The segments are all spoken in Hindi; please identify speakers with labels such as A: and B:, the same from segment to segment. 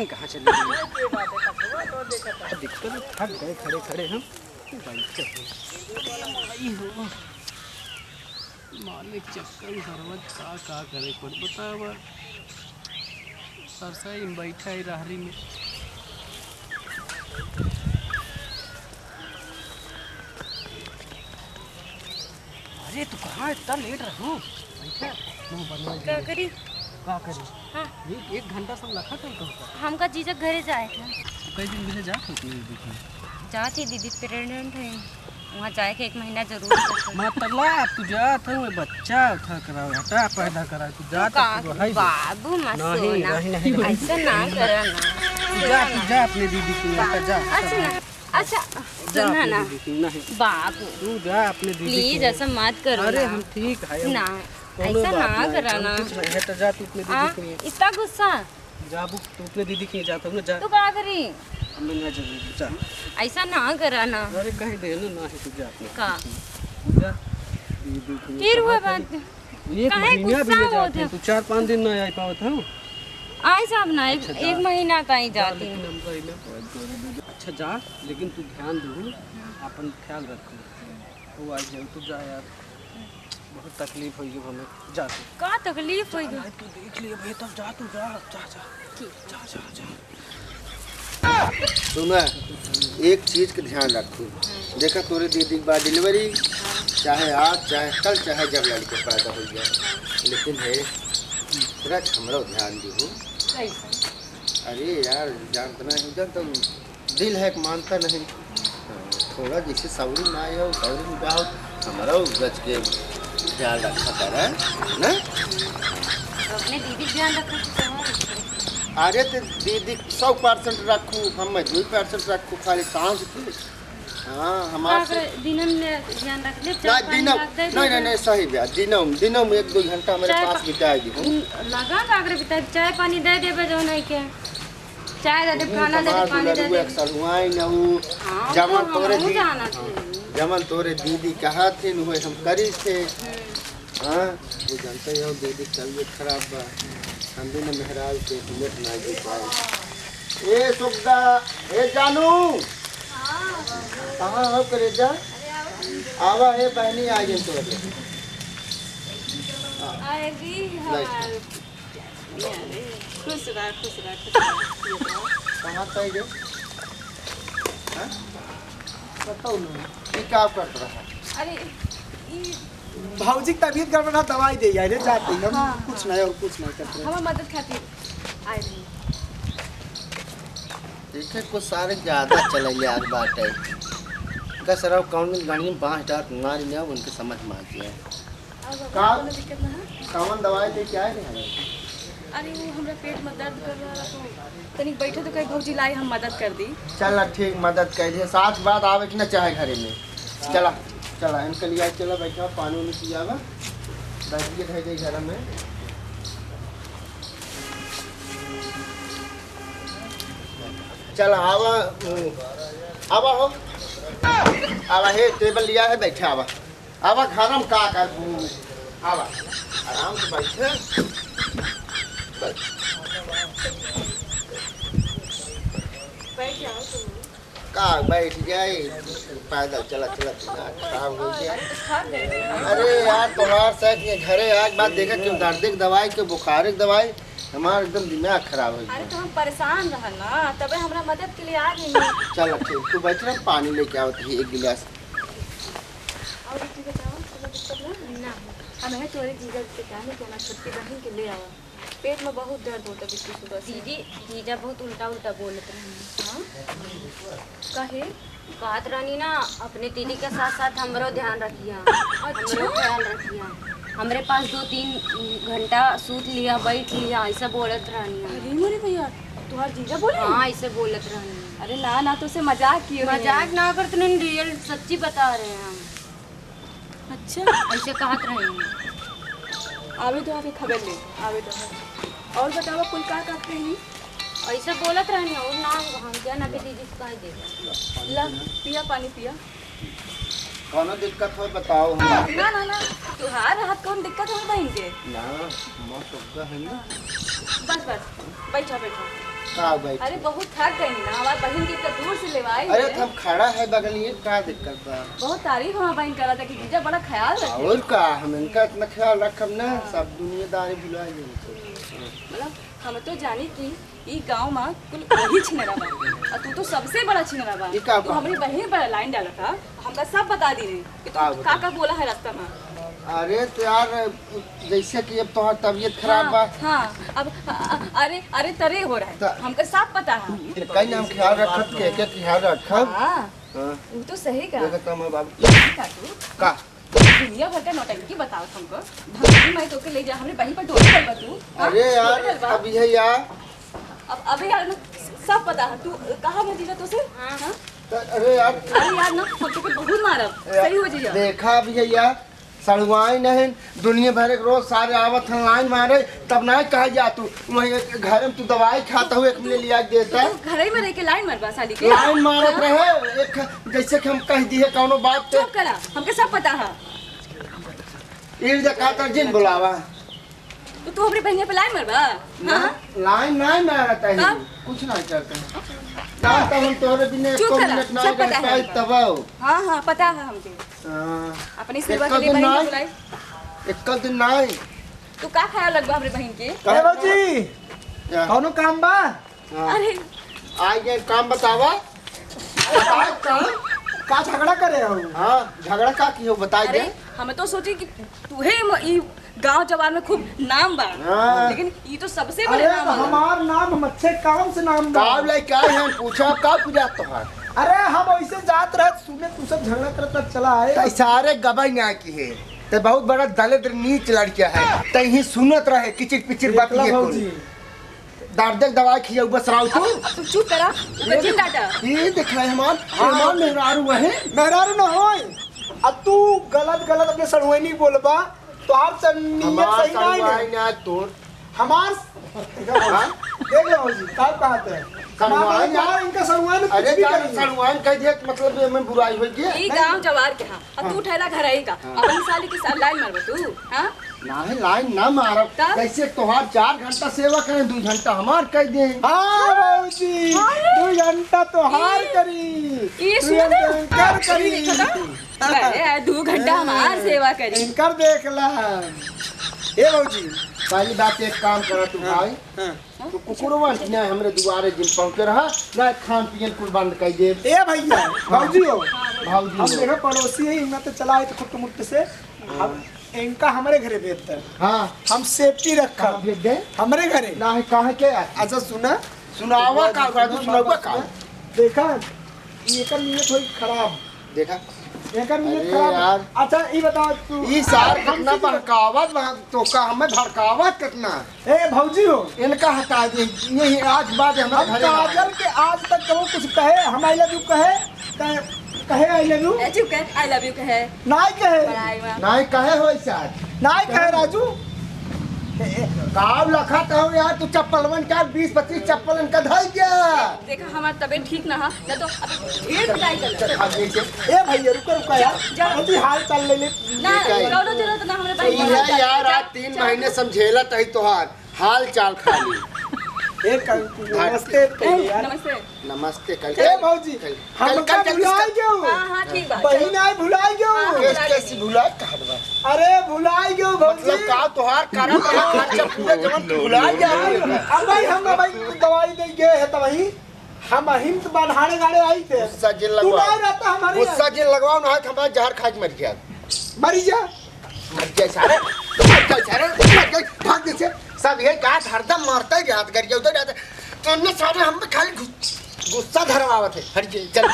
A: कहाँ चले दिक्कत थक गए खड़े खड़े हम मालिक चक्कर सरवत का करे कुछ बताव सरसा ही बैठा ही रहरी में अरे तू कहाँ इतना लेट रहो बैठा
B: क्या करी
A: का करे
B: हाँ
A: एक घंटा सब लखा था
B: हमका जीजा घरे जाए थे
A: कई दिन पहले जा सकती
B: जाती दीदी प्रेग्नेंट है वहाँ जाए के 1 महीना जरूर
A: मतला तू जा था वो बच्चा था करा हटा पैदा करा तू जा
B: बाबू मसोना ऐसा ना करा ना
A: तू जा अपने दीदी के यहाँ जा
B: अच्छा सुना ना बाबू
A: तू जा अपने दीदी
B: प्लीज ऐसा मत करो
A: अरे हम ठीक है
B: ना ऐसा ना कराना
A: है तो जा तू अपने दीदी के लिए
B: इतना गुस्सा
A: जा तू अपने दीदी के लिए जाता हूँ ना जा
B: तू क्या करी
A: मैं ना जरूर जा
B: ऐसा ना कराना
A: अरे कहीं दे ना है तू जा अपने
B: का
A: जा दीदी के लिए
B: फिर हुआ बात
A: एक महीना भी नहीं जाते तू 4-5 दिन ना आ पावत हो
B: आई साहब ना एक महीना कहीं जाती हूँ
A: अच्छा जा लेकिन तू ध्यान दो अपन ख्याल रखो वो आ जाए तू जा यार बहुत तकलीफ हुई हमें जा तू
B: का तकलीफ हुई
A: तू देख लिए भाई तब जा तू जा जा जा जा जा जा
C: सुना एक चीज़ का ध्यान रखो देखा तोरे दीदी के बाद डिलीवरी चाहे आज चाहे कल चाहे जब लड़के पैदा हो जाए लेकिन है तेरा हमरो ध्यान दो अरे यार जानता नहीं हो तो दिल है मानता नहीं थोड़ा जैसे सौरी ना हो सौरी में जाओ हमारा गज के ख्याल रखा कर ना
B: अपने दीदी ध्यान रखो
C: अरे तो दीदी 100% रखूँ हम 2% रखूँ खाली सांस के हाँ हमारे
B: दिनम में ध्यान रख ले
C: नहीं सही बात दिनों में 1-2 घंटा मेरे पास बिताएगी
B: लगा कागरे बिताए चाय पानी दे देबे जो नहीं के चाय दे दे खाना दे दे पानी दे दे
C: अक्सर हुआई न वो जमन तोरे दीदी कहा थे न हम करी थे हाँ वो जानते हो दीदी तबीयत खराब बा हम भी न मेहराज के मिनट ना दे पाए ए सुगदा ए जानू कहाँ हो करे जा आवा है बहनी आ गई तो
B: आएगी खुश रह
C: कहाँ से गए बताओ ना ये क्या कर रहा है
B: अरे
A: भाऊजी की तबीयत गड़बड़ है दवाई दे यार जाते हम कुछ नहीं और कुछ नहीं करते
B: हम मदद खातिर आए रही
C: देखे कुछ सारे ज़्यादा चले यार बात है कस रहा कौन गाड़ी में 5 डाल नारी ने उनके समझ में आती है कौन दवाई दे क्या है
B: अरे वो हमरा पेट में दर्द कर रहा तो तनिक बैठे तो कहीं भौजी लाई हम मदद कर दी
C: चल ठीक मदद कर दिए साथ बात आवे कि ना चाहे घरे में चला चला इनके लिए चला बैठा पानी उनी पियावा बैठिए रह गई घर में चल आवा आवा हो आवा हे टेबल लिया है बैठे आवा आवा घर में का कर आवा आराम से बैठे का बैठ जाए पैदल चला चला खराब हो गया अरे यार तुम्हार से घरे आज बात देखा क्यों दर्द की दवाई के बुखार की दवाई हमारा एकदम दिमाग खराब हो गया
B: अरे तो हम परेशान रह ना तबे हमरा मदद के लिए आ गई
C: चल ठीक तू बैठ रहा पानी लेके आओ तो 1 गिलास
B: और ठीक है ना हमें तोरे जीजा से कहने के ना छोटी बहन के ले आओ पेट में बहुत दर्द होता है सुबह दीदी जीजा बहुत उल्टा बोलते हैं हाँ कहे बात रानी ना अपने दीदी के साथ साथ हमरो ध्यान रखिया हमरो ख्याल रखिया हमरे पास 2-3 घंटा सूत लिया बैठ लिया ऐसा बोलत रहनी अरे मोरे भैया तुम्हार जीजा बोले हाँ ऐसे बोलत रहनी अरे ना तो से मजाक किए मजाक ना करते नहीं रियल सच्ची बता रहे हैं हम अच्छा ऐसे कहत रहे हैं
D: आवे तो आके खबर ले आवे तो और बताओ कोई का करते हैं
B: ऐसे बोलत रहनी और ना हम क्या ना भी दीदी कह दे
D: ला पिया पानी पिया
C: कौन दिक्कत हो बताओ
D: ना तुहार हाथ कौन दिक्कत हो बहन के
C: ना मौत है ना
D: बस बैठा
C: का बैठ
D: अरे बहुत थक गई ना, हमारी बहन के इतना दूर से लेवाई
C: अरे
D: है।
C: तो हम खड़ा है बगल ये का दिक्कत बा
D: बहुत तारीफ हमारी बहन करा था कि जीजा बड़ा ख्याल रखे।
C: और का हम इनका इतना ख्याल रखब ना सब दुनियादारी भुला जाए
D: मतलब हम तो जानी कि ई गांव में कुल वही छिनरा बा और तू तो सबसे बड़ा छिनरा बा।
C: ई का
D: तू हमारी बहन पर लाइन डाला था, हमका सब बता दी रही कि
C: का
D: तू का बोला है रास्ता में।
C: अरे तो यार जैसे कि अब तुम्हारी तबीयत खराब बा
D: हाँ अब अरे अरे तरे हो रहा है, हमका सब पता है।
C: कहीं हम ख्याल रखब के ख्याल रखब
D: हाँ
C: हाँ
D: वो तो सही का
C: देखता मैं बाबू
D: का तू
C: का
D: दुनिया भर का नौटंकी बताओ हमको। भगवान मैं तो के ले जा हमरे बहन पर टोली कर तू। हाँ?
C: अरे यार
D: टोली डलबा।
C: अब ये यार
D: अब अबे यार ना सब पता है, तू कहाँ में जीजा तो से हाँ?
C: अरे यार
D: अरे यार ना हम तो बहुत मारब सही हो जीजा।
C: देखा अब ये यार सड़वाई नहीं दुनिया भर के रोज सारे आवत हैं लाइन मारे तब ना कहा जा तू वहीं घर में तू दवाई खाता हुए एक मिनट लिया देता
D: तू घर ही में रह के लाइन मरवा साली के।
C: लाइन मारत रहे एक जैसे कि हम कह दिए कौनो बात पे
D: चुप करा, हमके सब पता है।
C: एक जगह तर जिन बुलावा
D: तो तू अपनी बहन पे लाइन मरवा हाँ?
C: लाइन नहीं मारता है
D: तब?
C: कुछ नहीं करता तब हम तोरे बिना
D: चुप
C: एको
D: करा,
C: मिनट नहीं
D: सब पता
C: रह
D: है
C: पाए तब
D: हाँ हाँ पता है हमके।
C: हाँ,
D: अपनी सेवा
C: एक
D: के लिए
C: दिन
D: बहन को
C: नहीं।
D: बुलाई।
C: एक दिन नहीं
D: तू का ख्याल रखबा हमरे बहन के।
E: अरे बाबूजी
C: क्या?
E: कौनो काम बा?
C: हाँ।
D: अरे
C: आज ये काम बतावा बताए काम
E: का झगड़ा करे हो?
C: हाँ झगड़ा का की हो बताए
D: अरे
C: दे
D: हमें तो सोची कि तूहे ई गांव जवान में खूब नाम बा,
C: हाँ।
D: लेकिन ये तो सबसे बड़े
E: अरे
D: नाम
E: तो
D: है।
E: हमार नाम हम अच्छे काम से नाम बा।
C: काम लाइक क्या है पूछा का पूजा तोहार
E: अरे हम ऐसे जात रहे सुने तू सब झगड़ा करत तब चला आए।
C: तो सारे गबाई ना की है ते बहुत बड़ा दलित नीच लड़किया है ते ही सुनत रहे किचिर पिचिर बात
E: देखला
C: ये
E: भाऊजी
C: दर्द दवाई खिया बस राव तू
D: तू चुप करा, बचिन डाटा।
C: ये देख रहे हमार मेहरारू है
E: मेहरारू न होई अब तू गलत गलत अपने सड़ुआनी बोलबा तो आप नीयत
C: हमार
E: सही नहीं
C: सड़वाई
E: है
C: ना तोर
E: हमार
C: हाँ?
E: देख लो भाऊजी का बात है
C: सड़ुआई ना-
E: हमार इनका सड़ुआई में कुछ
C: अरे
E: भी
C: यार
E: करेंगे।
C: सड़वाई कह दिया मतलब ये में बुराई हो गई
D: ई गांव जवार के हां और तू ठहरा घर आई का अपनी साली के साथ लाइन मारबा तू हां।
C: ना लाइन ना मारब
D: तब?
C: कैसे तोहार 4 घंटा सेवा करें 2 घंटा हमार कह दे
E: हाँ बाबूजी 2 घंटा तो हार करी
D: ये
E: 2
D: सुन
E: घंटा इनकर करी
D: अरे 2 घंटा हमार सेवा करी।
E: इनकर देख ला ए बाबूजी
C: पहली बात एक काम करा तू भाई तो कुकुरवा ना हमरे दुआरे जिन पहुंचे रहा ना खान पियन कुल बंद कर दे
E: ए भैया बाबूजी हो हम
C: भाऊजी
E: देखो पड़ोसी है इनका तो चला है खुट मुट से अब इनका हमारे घरे भेजता है
C: हां
E: हम सेफ्टी रखा
C: कहां भेज दे
E: हमारे घरे
C: ना है कहां के
E: अच्छा सुना
C: सुनावा का राजू सुनावा का
E: देखा ये कर नियत हुई खराब
C: देखा
E: ये कर नियत
C: अरे
E: खराब
C: यार।
E: अच्छा ये बता तू
C: ई सार कितना भड़कावत तो का हमें भड़कावत कितना
E: ए भौजी हो
C: इनका हटा दे यही आज बाद
E: हम
C: हमारे घरे
E: काजल के आज तक कहो कुछ कहे हम आई लव यू कहे आई लव यू
D: ए चुप कर, आई लव यू कहे
E: नाई कहे
D: बड़ाई में।
C: नहीं कहे हो साथ
E: नाई कहे राजू
C: काव लखा तो यार तू चप्पलवन का 20-25 चप्पलन का धल गया
D: देखा हमार तबीयत ठीक ना है ना तो अभी ढेर पिटाई कर
E: ए भैया रुको रुको यार अभी हाल चल ले
D: ना कौनो जरूरत ना हमरे भाई
C: ये यार आज 3 महीने समझेला तही तोहार हाल चाल खाली
E: एक नमस्ते यार
D: नमस्ते।
C: नमस्ते कल
E: ए भौजी हम
C: कल
E: का भुलाई गयो
D: हाँ हाँ ठीक बात।
E: बहिन आई भुलाई गयो
C: केस कैसी भुला कहबा
E: अरे भुलाई गयो भौजी
C: मतलब का तोहार कारण बड़ा खर्चा पूरे जवन तू भुला जा
E: अब भाई हम भाई दवाई दे गए है तो वही हम हिम्मत बढ़ाने गाड़े आई थे
C: गुस्सा जिन
E: तू
C: लगवा
E: नहीं रहता हमारी
C: गुस्सा जिन लगवाओ ना हमारा जहर खा के मर गया
E: मरी जा
C: मर गया सारे मर गया सारे मर गया भाग दे से सब ये गात हरदम मारता ही याद कर उधर जाता तो अन्य सारे हम पे खाली गुस्सा धरवावत है हट जा चल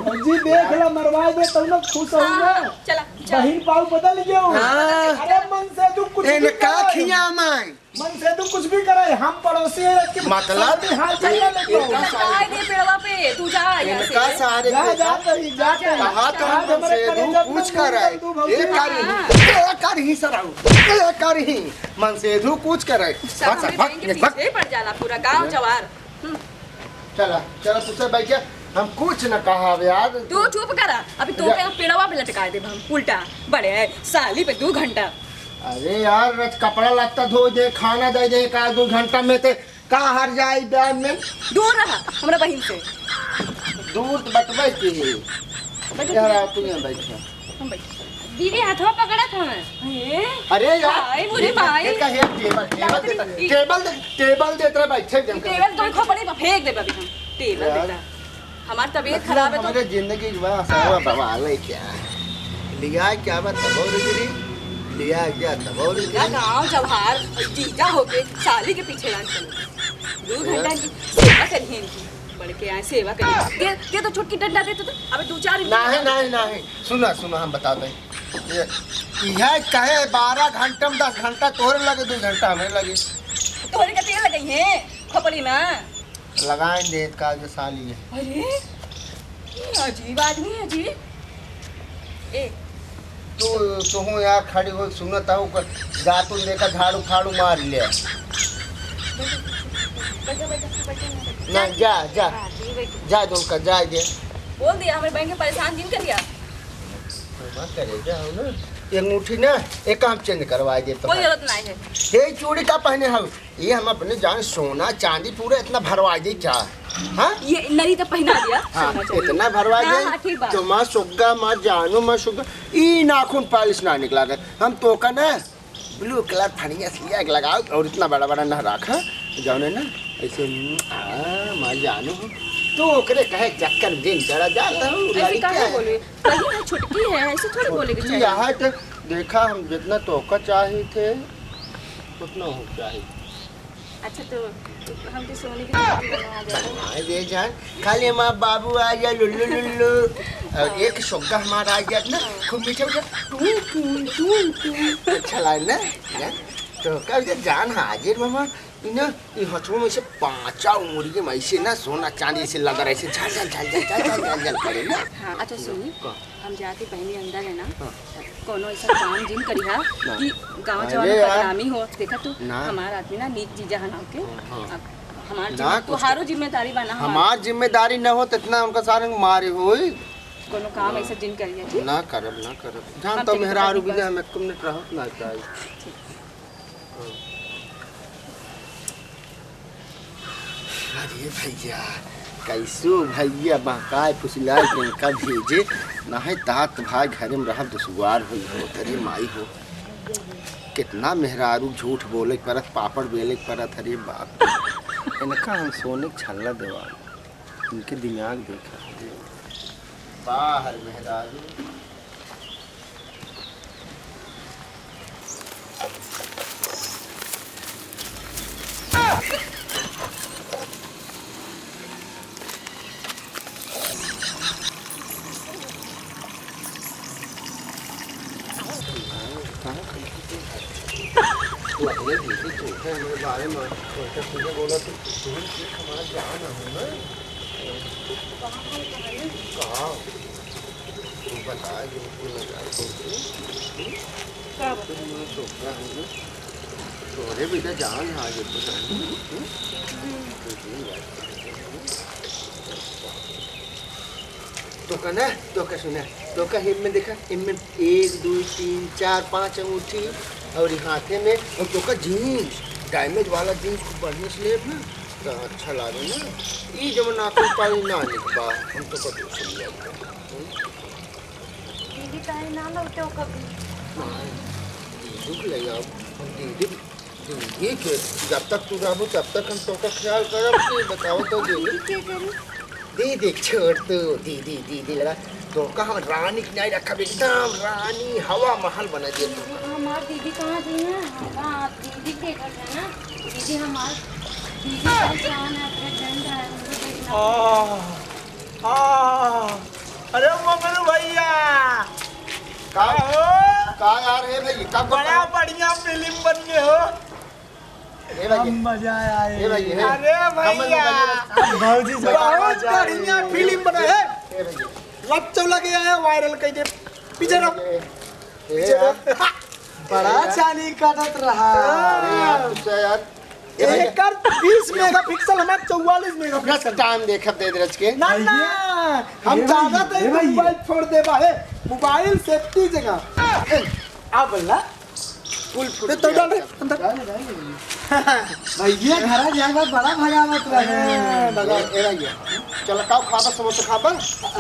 E: भौजी देख ला मरवाए दे तब ना खुश होगा
D: हाँ, चला चला।
E: बहिन पाऊ बदल गयो
C: हाँ।
E: अरे मन से तू कुछ भी
C: इनका
E: करे
C: खिया मैं
E: मन से तू कुछ भी करे हम पड़ोसी है कि
C: मतलब
E: हाल चल ले
C: इनका
D: दवाई दे पेड़वा पे तू जा यहाँ
C: इनका
D: से।
C: सारे
E: जा जा रही जा
C: कहा तो हम से पूछ कर रहे एक कर ही सराऊ एक कर ही मन से धू पूछ कर रहे
D: सब हमारे बहन के पीछे पड़ जाला पूरा गांव जवार।
C: चला चला तुझसे बैठ जा हम कुछ न कहा यार
D: तू चुप करा, अभी तो पे पेड़वा पे लटका दे हम उल्टा बड़े साली पे 2 घंटा।
C: अरे यार कपड़ा लत्ता धो दे खाना दे दे 1-2 घंटा में ते का हर जाए ब्याह में
D: दूर रहा हमरा बहिन से।
C: दूर तो बटबै के ही
D: बैठो
C: यार तू यहाँ बैठ
D: हम बैठ।
B: दीदी हाथवा पकड़त हमें।
C: अरे यार
D: माई मुझे माई
C: का है टेबल देते रहे बैठे जम कर
D: टेबल तो खोपड़ी में फेंक दे अभी हम। टेबल
C: यार।
D: देता हमारी तबीयत खराब है तो
C: हमारे जिंदगी की बड़ा सारा बवाल है क्या लिया क्या बात तबौर गिरी लिया क्या तबौर
D: क्या
C: गिरी
D: गाँव जवाहर जीजा होके साली के पीछे डांस चले 2 घंटा की सेवा करिए इनकी बढ़ के आए सेवा करिए ये तो छुटकी डंडा देते थे अबे 2-4
C: नहीं सुना सुना हम बताते हैं यह कहे 12 घंटा में 10 घंटा तोहरे लगे 2 घंटा हमें लगे
D: तोहरे का तेल लगाई है खोपड़ी में
C: लगाए देत का जो साली है
D: अरे ये अजीब आदमी है जी ए
C: तू हूँ यार खड़ी हो सुनता हूँ जा तू देखा झाड़ू फाड़ू मार ले ना जा जा जा तुमका जा दे
D: बोल दिया हमारे बैंक में परेशान दिन कर दिया
C: करे जाओ ना ये अंगूठी ना एक काम चेंज करवा दे तो
D: कोई जरूरत नहीं है
C: ये चूड़ी का पहने हम ये हम अपने जान सोना चांदी पूरा इतना भरवा दे क्या हाँ
D: ये नरी तो पहना दिया
C: हाँ
D: सोना चाहिए।
C: इतना भरवा
D: हाँ, हाँ, ठीक
C: दे
D: बात।
C: तो माँ सुग्गा माँ जानू माँ सुग्गा ई नाखून पालिश ना निकला कर हम तो का ना ब्लू कलर फनिया सिया लगाओ और इतना बड़ा बड़ा ना रखा जाने ना ऐसे माँ जानू तो ओकरे कहे चक्कर दिन चढ़ा जाता हूँ
D: ऐसे काहे बोले कहीं ना छुटकी है ऐसे थोड़ी बोलेगी चाहिए
C: यहाँ तो देखा हम जितना तोका चाहे थे उतना हो चाहिए
D: अच्छा तो हम तो सोने की छुट्टी बना जाए
C: आए दे जान खाली माँ बाबू आ जाए लुल्लू लुल्लू और एक सुग्गा हमारा आ जाए ना खूब मीठा मीठा अच्छा लगे ना यार तो कब जान हाजिर मामा ना ये हथुओं में से 5 उंगली के में से ना सोना चांदी से लगा रहे से झल झल झल झल झल झल झल करे ना
D: हाँ अच्छा सुनी हम जाते पहले अंदर है ना
C: हाँ।
D: कोनो ऐसा काम जिन करिहा कि गांव
C: अरे
D: जवान में
C: यार।
D: बदनामी हो देखा तू
C: ना।
D: हमारा आदमी ना नीच जीजा हना के
C: हाँ।
D: अब हमार
C: ना,
D: जिम्मे-
C: कुछ
D: तुहारो जिम्मेदारी बना
C: हमार जिम्मेदारी न हो तो इतना हमका सारे मारे होई
D: कोनो काम ऐसा जिन करिए ठीक
C: ना करब जान
D: हम
C: तो
D: तेरे
C: मेहरा
D: को
C: आरू
D: बस-
C: भी हमें कम मिनट रहो ना चाहिए अरे भैया कैसो भैया बहकाए फुसलाए इनका भेजे ना है तात भाई घर में रह दुसवार हुई हो तेरी माई हो कितना मेहरारू झूठ बोले परत पापड़ बेले परत अरे बाप इनका हम सोने छल्ला देवा इनके दिमाग देखा बाहर मेहरारू लगने दीदी झूठे मेरे बारे में उनसे तुझे बोला तो तुम हमारा जान हो ना कहाँ तू बता जो तू लगा तो छोकरा है ना तोरे भी तो जान आ जो तो कहना तो क्या सुना तो क्या हिम में देखा हिम में 1 2 3 4 5 अंगूठी और हाथे में और तो का जीन्स डैमेज वाला जीन्स खूब बढ़िया से लेब ना तो अच्छा लागे ना ये जब नाखून पाई ना निकबा हम तो कभी सुन लिया
B: दीदी काहे ना लौटे हो कभी।
C: दीदी ले आओ हम दीदी के जब तक तू रहबो तब तक हम तो का ख्याल करब कि बताओ तो दीदी
B: क्या करी।
C: दीदी छोड़ तू दीदी लगा तो का हम रानी की नहीं रखा एकदम रानी हवा महल बना दिया तो
B: हमार दीदी कहाँ थी ना हाँ दीदी के घर है ना दीदी हमार दीदी परेशान है प्रेग्नेंट है उनको देखना।
E: अरे मंगलू भैया
C: का
E: हो
C: का यार है भाई का
E: बड़ा बढ़िया फिल्म बन गए हो।
C: ए भाई
E: मजा आया
C: ए भाई
E: अरे भैया
C: भौजी
E: बहुत बढ़िया फिल्म बना है
C: ए भाई
E: लच्चो लगे आया वायरल कह दे पीछे रहो
F: बड़ा चाली काटत रहा
C: अरे यार तुझे यार
E: एक 20 मेगापिक्सल हमारे 44 मेगापिक्सल
C: टाइम देखा दे रच के
E: ना ना हम ज्यादा तो मोबाइल छोड़ दे बाहे मोबाइल सेफ्टी जगह अब बोला
C: कुल फुट
E: तो डाल दे अंदर भैया घर जाएगा बड़ा भगावत रहे
C: ए भैया चल काओ खाबा समोसा खाबा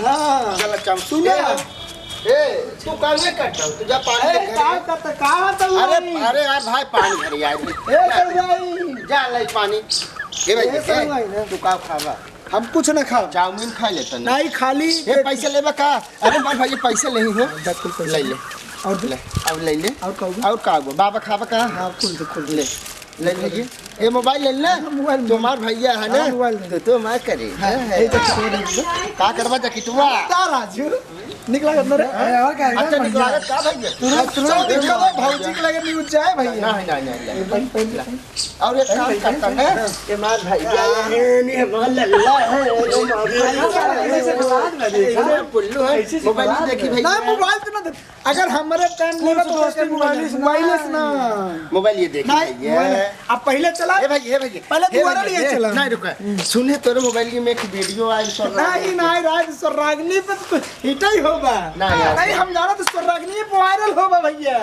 E: हां
C: चल चम
E: सुन
C: ए तू काहे करता हो तुझा पानी
E: ए का तो
C: अरे यार भाई पानी भर यार
E: ए कर भाई
C: जा ले पानी ए भैया तू काओ खाबा
E: हम कुछ ना खाओ
C: चाउमीन खा लेता
E: नहीं खाली
C: ए पैसे लेबा का अरे मार भाई पैसे नहीं हो
E: बिल्कुल
C: ले ले
E: और
C: ले अब ले ले
E: और कहूँ
C: और का बाबा खाबा का
E: हां खुल
C: ले ले लीजिए ये मोबाइल ले ले
E: मोबाइल
C: तुम्हार भैया है ना
E: मोबाइल
C: तो मैं करे
E: ए तो
C: का करवा जकिटवा
E: का राजू निकला अंदर और क्या
C: अच्छा निकला का भैया
E: तुरंत निकलो भौजी के लगे न्यूज जाए भैया
C: नहीं और एक काम करता है ये मार भैया नहीं मार लल्ला है पुल्लू है मोबाइल देखी भैया
E: ना मोबाइल तो ना अगर हमारे टाइम लेगा तो दोस्त मोबाइल ना
C: मोबाइल ये देख भैया
E: अब पहले चला
C: ए भैया
E: पहले दोबारा लिए चला
C: नहीं रुका सुने तोरे मोबाइल की में एक वीडियो आई सो
E: नहीं राज स्वरागनी पे तो हिट ही होगा नहीं हम जाना तो स्वरागनी पे वायरल होगा भैया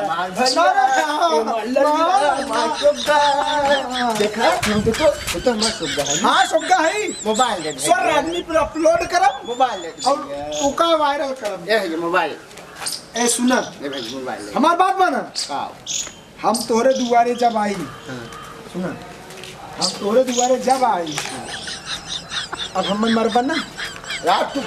C: देखा तो मत सुविधा है
E: हाँ सुविधा है
C: मोबाइल दे
E: स्वरागनी पे अपलोड करब
C: मोबाइल दे
E: और उका वायरल करब
C: ये मोबाइल
E: ए सुना
C: ये भाई मोबाइल
E: हमार बात माना
C: का
E: हम तोरे दुआरे जब आई सुना हम तोरे दुआरे जब आई अब हम मरबा ना
C: यार तू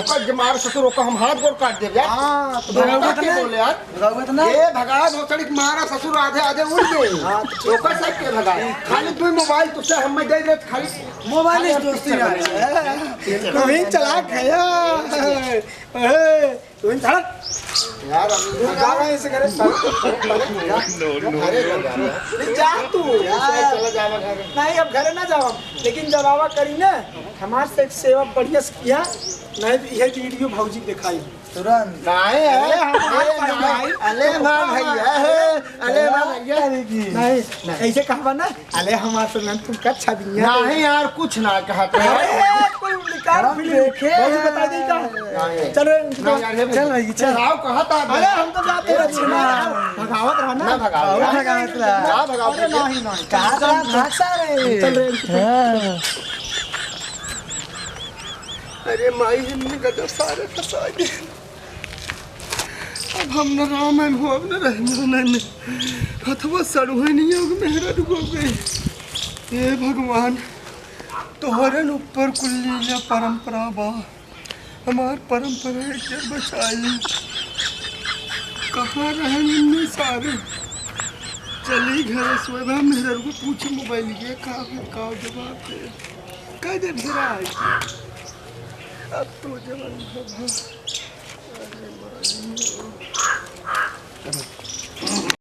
C: का जमार ससुर को हम हाथ गोड़ काट दे यार
E: हां तो
C: भगाओगे तो बोले यार
E: भगाओगे तो ना
C: ए भगा भोसड़ी मारा ससुर आधे आधे उड़ गए हां तो का सब के भगा खाली तू मोबाइल तुझसे हम दे दे खाली
E: मोबाइल इस दोस्ती यार कहीं चलाक है यार तू इन चल
C: यार
E: जा रहा है ऐसे करे
C: अरे
E: जा तू
C: चला जावा घर
E: नहीं अब घर ना जाओ लेकिन जब आवा करी ना हमारे से सेवा बढ़िया से किया नहीं तो यह वीडियो भौजी दिखाई तुरंत
C: नहीं अले मां भैया अले मां भैया
E: नहीं ऐसे कहा ना अले हमारे तो नन तुम कच्छा दिया
C: नहीं यार कुछ ना कहते
E: देखे बता दी का चल भाई चल
C: आओ कहा था
E: अरे हम तो जाते हैं भगावत रहा
C: ना भगाओ ना भगाओ
E: नहीं नहीं कहां भागसा रे चल रे
C: अरे माई हमने गजब सारे फंसा दिए अब हम न राम है हो अब न रहमान हथवा सड़ुए नहीं हो मेहरा डुबो गई हे भगवान तोहरे ऊपर कुल्ली परंपरा बा हमार परंपरा के बचाई कहाँ रहे इनमें सारे चली घर सोएबा मेहरा को पूछे मोबाइल ये का जवाब दे कह दे फिर अब तो जवान